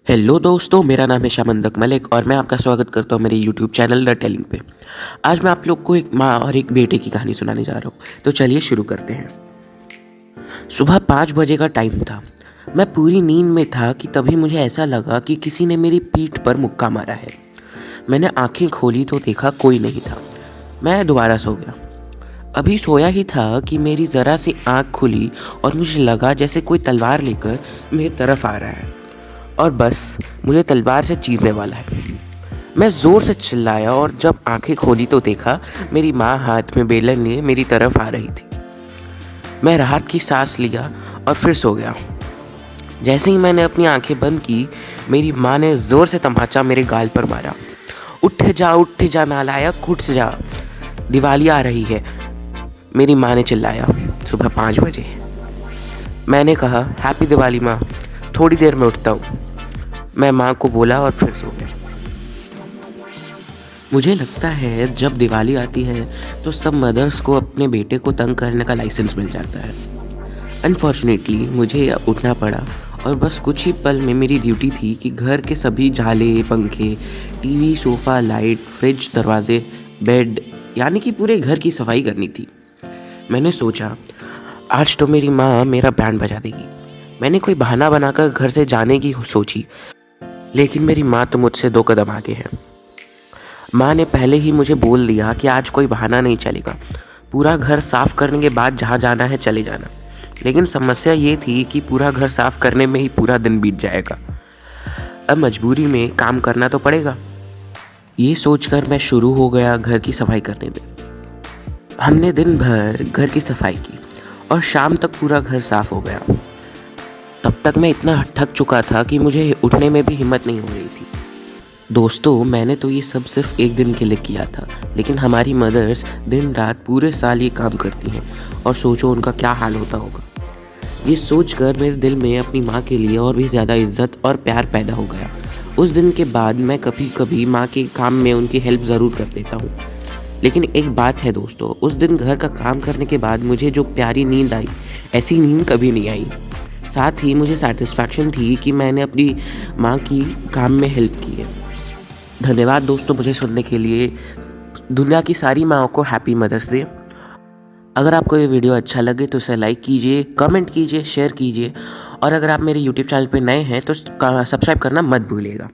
Hello दोस्तों, मेरा नाम है शामंदक मलिक और मैं आपका स्वागत करता हूँ मेरे यूट्यूब चैनल द टेलिंग पे। आज मैं आप लोग को एक माँ और एक बेटे की कहानी सुनाने जा रहा हूँ। तो चलिए शुरू करते हैं। सुबह 5 बजे का टाइम था। मैं पूरी नींद में था कि तभी मुझे ऐसा लगा कि किसी ने मेरी पीठ पर मुक्का मारा है। मैंने आंखें खोली तो देखा कोई नहीं था। मैं दोबारा सो गया। अभी सोया ही था कि मेरी ज़रा सी आँख खुली और मुझे लगा जैसे कोई तलवार लेकर मेरी तरफ आ रहा है और बस मुझे तलवार से चीरने वाला है। मैं ज़ोर से चिल्लाया और जब आंखें खोली तो देखा मेरी माँ हाथ में बेलन लिए मेरी तरफ आ रही थी। मैं राहत की सांस लिया और फिर सो गया। जैसे ही मैंने अपनी आंखें बंद की, मेरी माँ ने ज़ोर से तमाचा मेरे गाल पर मारा। उठ जा नालायक, उठ जा, दिवाली आ रही है, मेरी माँ ने चिल्लाया। सुबह 5 बजे। मैंने कहा, हैप्पी दिवाली माँ, थोड़ी देर में उठता हूँ, मैं माँ को बोला और फिर सो गया। मुझे लगता है जब दिवाली आती है तो सब मदर्स को अपने बेटे को तंग करने का लाइसेंस मिल जाता है। अनफॉर्चुनेटली मुझे उठना पड़ा और बस कुछ ही पल में मेरी ड्यूटी थी कि घर के सभी झाले, पंखे, टीवी, सोफ़ा, लाइट, फ्रिज, दरवाजे, बेड, यानी कि पूरे घर की सफाई करनी थी। मैंने सोचा आज तो मेरी माँ मेरा बैंड बजा देगी। मैंने कोई बहाना बनाकर घर से जाने की सोची, लेकिन मेरी माँ तो मुझसे 2 कदम आगे है। माँ ने पहले ही मुझे बोल दिया कि आज कोई बहाना नहीं चलेगा, पूरा घर साफ़ करने के बाद जहाँ जाना है चले जाना। लेकिन समस्या ये थी कि पूरा घर साफ़ करने में ही पूरा दिन बीत जाएगा। अब मजबूरी में काम करना तो पड़ेगा। ये सोचकर मैं शुरू हो गया घर की सफाई करने में। हमने दिन भर घर की सफाई की और शाम तक पूरा घर साफ़ हो गया। तब तक मैं इतना थक चुका था कि मुझे उठने में भी हिम्मत नहीं हो रही थी। दोस्तों, मैंने तो ये सब सिर्फ एक दिन के लिए किया था, लेकिन हमारी मदर्स दिन रात पूरे साल ये काम करती हैं और सोचो उनका क्या हाल होता होगा। ये सोचकर मेरे दिल में अपनी माँ के लिए और भी ज़्यादा इज्जत और प्यार पैदा हो गया। उस दिन के बाद मैं कभी कभी माँ के काम में उनकी हेल्प ज़रूर कर देता हूँ। लेकिन एक बात है दोस्तों, उस दिन घर का काम करने के बाद मुझे जो प्यारी नींद आई, ऐसी नींद कभी नहीं आई। साथ ही मुझे सेटिस्फैक्शन थी कि मैंने अपनी माँ की काम में हेल्प की है। धन्यवाद दोस्तों मुझे सुनने के लिए। दुनिया की सारी माँओं को हैप्पी मदर्स डे। अगर आपको ये वीडियो अच्छा लगे तो इसे लाइक कीजिए, कमेंट कीजिए, शेयर कीजिए और अगर आप मेरे यूट्यूब चैनल पे नए हैं तो सब्सक्राइब करना मत भूलिएगा।